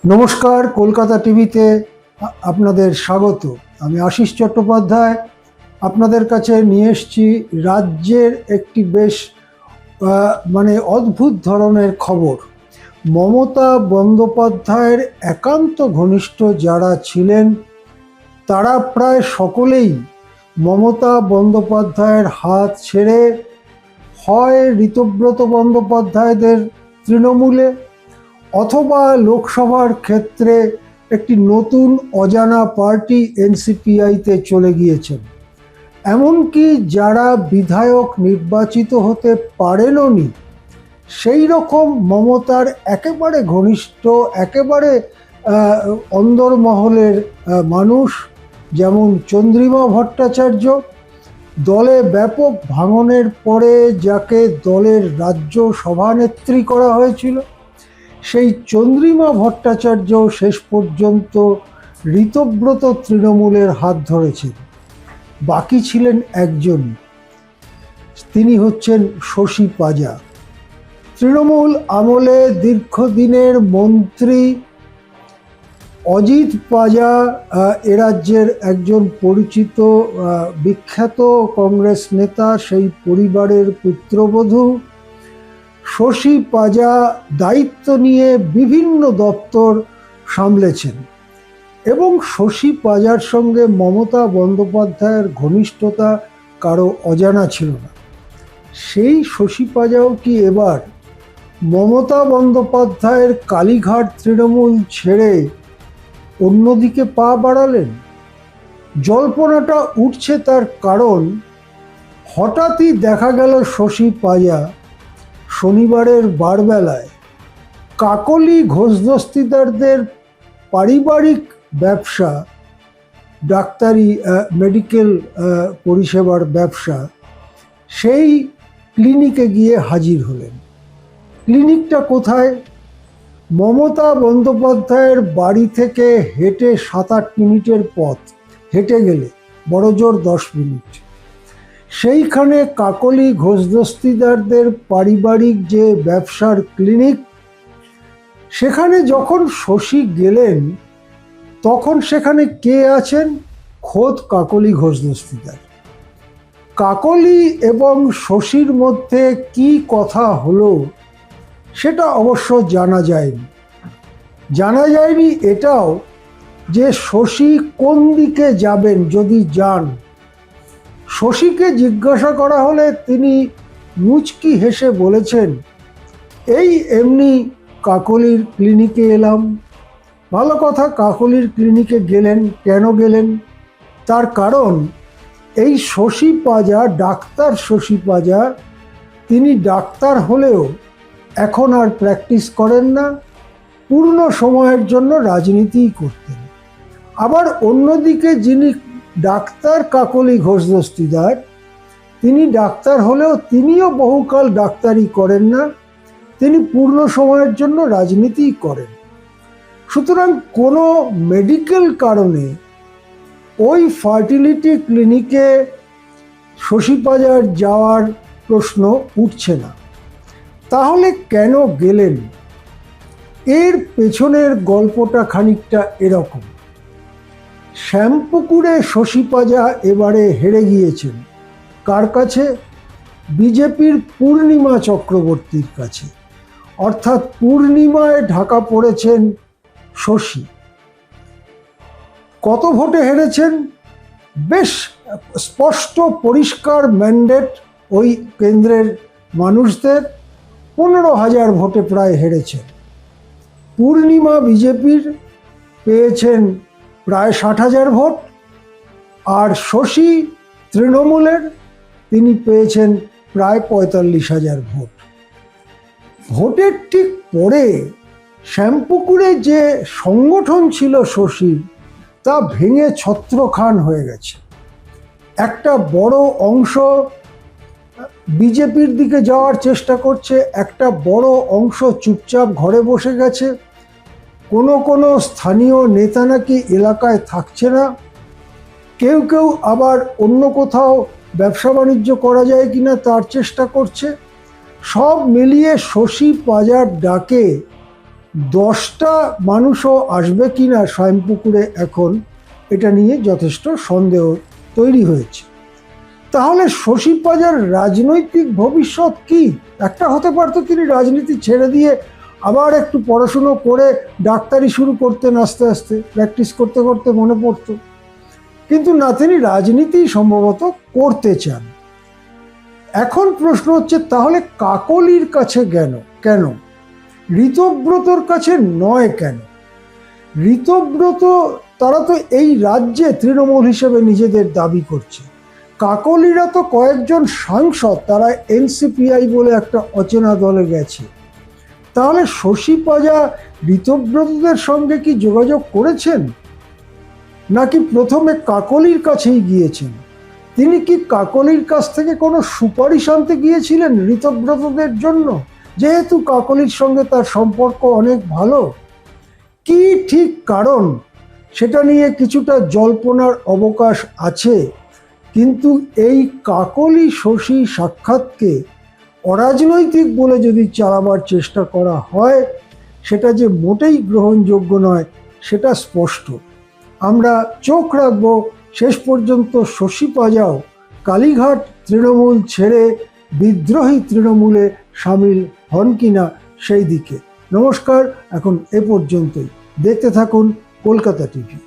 নমস্কার, কলকাতা টিভিতে আপনাদের স্বাগত। আমি আশিস চট্টোপাধ্যায় আপনাদের কাছে নিয়ে এসেছি রাজ্যের একটি বেশ অদ্ভুত ধরনের খবর। মমতা বন্দ্যোপাধ্যায়ের একান্ত ঘনিষ্ঠ যারা ছিলেন তারা প্রায় সকলেই মমতা বন্দ্যোপাধ্যায়ের হাত ছেড়ে হয় ঋতব্রত বন্দ্যোপাধ্যায়দের তৃণমূলে অথবা লোকসভার ক্ষেত্রে একটি নতুন অজানা পার্টি এনসিপিআইতে চলে গিয়েছেন। এমনকি যারা বিধায়ক নির্বাচিত হতে পারেননি সেই রকম মমতার একেবারে ঘনিষ্ঠ একেবারে অন্দরমহলের মানুষ, যেমন চন্দ্রিমা ভট্টাচার্য, দলে ব্যাপক ভাঙনের পরে যাকে দলের রাজ্য সভানেত্রী করা হয়েছিল, সেই চন্দ্রিমা ভট্টাচার্য শেষ পর্যন্ত ঋতব্রত তৃণমূলের হাত ধরেছেন। বাকি ছিলেন একজন, তিনি হচ্ছেন শশী পাজা। তৃণমূল আমলে দীর্ঘদিনের মন্ত্রী অজিত পাজা এ রাজ্যের একজন পরিচিত বিখ্যাত কংগ্রেস নেতা, সেই পরিবারের পুত্রবধূ। শশী পাজা দায়িত্ব নিয়ে বিভিন্ন দপ্তর সামলেছেন এবং শশী পাজার সঙ্গে মমতা বন্দ্যোপাধ্যায়ের ঘনিষ্ঠতা কারো অজানা ছিল না। সেই শশী পাজাও কি এবার মমতা বন্দ্যোপাধ্যায়ের কালীঘাট তৃণমূল ছেড়ে অন্যদিকে পা বাড়ালেন? জল্পনাটা উঠছে তার কারণ হঠাৎই দেখা গেল শশী পাজা শনিবারের বারবেলায় কাকলি ঘোষ দস্তিদারদের পারিবারিক ব্যবসা, ডাক্তারি মেডিকেল পরিষেবার ব্যবসা, সেই ক্লিনিকে গিয়ে হাজির হলেন। ক্লিনিকটা কোথায়? মমতা বন্দ্যোপাধ্যায়ের বাড়ি থেকে হেঁটে 7-8 মিনিটের পথ, হেঁটে গেলে বড়জোর 10 মিনিট। সেইখানে কাকলি ঘোষ দস্তিদারদের পারিবারিক যে ব্যবসার ক্লিনিক, সেখানে যখন শশী গেলেন তখন সেখানে কে আছেন? খোদ কাকলি ঘোষ দস্তিদার। কাকলি এবং শশীর মধ্যে কি কথা হলো সেটা অবশ্য জানা যায়নি। জানা যায়নি এটাও যে শশী কোন দিকে যাবেন যদি যান। শশীকে জিজ্ঞাসা করা হলে তিনি মুচকি হেসে বলেছেন, এই এমনি কাকলির ক্লিনিকে এলাম। ভালো কথা, কাকলির ক্লিনিকে গেলেন, কেন গেলেন? তার কারণ এই শশী পাজা, ডাক্তার শশী পাজা, তিনি ডাক্তার হলেও এখন আর প্র্যাকটিস করেন না, পূর্ণ সময়ের জন্য রাজনীতিই করতেন। আবার অন্যদিকে যিনি ডাক্তার কাকলি ঘোষ দস্তিদার, তিনি ডাক্তার হলেও তিনিও বহুকাল ডাক্তারি করেন না, তিনি পূর্ণ সময়ের জন্য রাজনীতিই করেন। সুতরাং কোনো মেডিকেল কারণে ওই ফার্টিলিটি ক্লিনিকে শশী পাজার যাওয়ার প্রশ্ন উঠছে না। তাহলে কেন গেলেন? এর পেছনের গল্পটা খানিকটা এরকম। শ্যামপুকুরে শশী পাজা এবারে হেরে গিয়েছেন। কার কাছে? বিজেপির পূর্ণিমা চক্রবর্তীর কাছে। অর্থাৎ পূর্ণিমায় ঢাকা পড়েছেন শশী। কত ভোটে হেরেছেন? বেশ স্পষ্ট পরিষ্কার ম্যান্ডেট ওই কেন্দ্রের মানুষদের, 15,000 ভোটে প্রায় হেরেছেন। পূর্ণিমা বিজেপির পেয়েছেন প্রায় 60,000 ভোট, আর শশী তৃণমূলের তিনি পেয়েছেন প্রায় 45,000 ভোট। ভোটের ঠিক পরে শ্যামপুকুরে যে সংগঠন ছিল শশীর, তা ভেঙে ছত্রখান হয়ে গেছে। একটা বড় অংশ বিজেপির দিকে যাওয়ার চেষ্টা করছে, একটা বড় অংশ চুপচাপ ঘরে বসে গেছে। কোনো স্থানীয় নেতা নাকি এলাকায় থাকছে না, কেউ কেউ আবার অন্য কোথাও ব্যবসা বাণিজ্য করা যায় কিনা তার চেষ্টা করছে। সব মিলিয়ে শশী পাজার ডাকে 10টা মানুষও আসবে কিনা স্বয়ংপুকুরে এখন এটা নিয়ে যথেষ্ট সন্দেহ তৈরি হয়েছে। তাহলে শশী পাজার রাজনৈতিক ভবিষ্যৎ কি? একটা হতে পারতো তিনি রাজনীতি ছেড়ে দিয়ে আবার একটু পড়াশুনো করে ডাক্তারি শুরু করতেন, আস্তে আস্তে প্র্যাকটিস করতে করতে মনে পড়তো। কিন্তু না, তিনি রাজনীতি সম্ভবত করতে চান। এখন প্রশ্ন হচ্ছে, তাহলে কাকলির কাছে কেন ঋতব্রতর কাছে নয় কেন? ঋতব্রত তারা তো এই রাজ্যে তৃণমূল হিসেবে নিজেদের দাবি করছে। কাকলিরা তো কয়েকজন সাংসদ, তারা এনসিপিআই বলে একটা অচেনা দলে গেছে। তাহলে শশী পাজা ঋতব্রতদের সঙ্গে কি যোগাযোগ করেছেন, নাকি প্রথমে কাকলির কাছেই গিয়েছেন? তিনি কি কাকলির কাছ থেকে কোনো সুপারিশ আনতে গিয়েছিলেন ঋতব্রতদের জন্য, যেহেতু কাকলির সঙ্গে তার সম্পর্ক অনেক ভালো? কি ঠিক কারণ, সেটা নিয়ে কিছুটা জল্পনার অবকাশ আছে। কিন্তু এই কাকলি শশী সাক্ষাৎকে অরাজনৈতিক বলে যদি চালাবার চেষ্টা করা হয়, সেটা যে মোটেই গ্রহণযোগ্য নয় সেটা স্পষ্ট। আমরা চোখ রাখব শেষ পর্যন্ত শশী পাজাও কালীঘাট তৃণমূল ছেড়ে বিদ্রোহী তৃণমূলে সামিল হন কিনা সেই দিকে। নমস্কার, এখন এ পর্যন্তই। দেখতে থাকুন কলকাতা টিভি।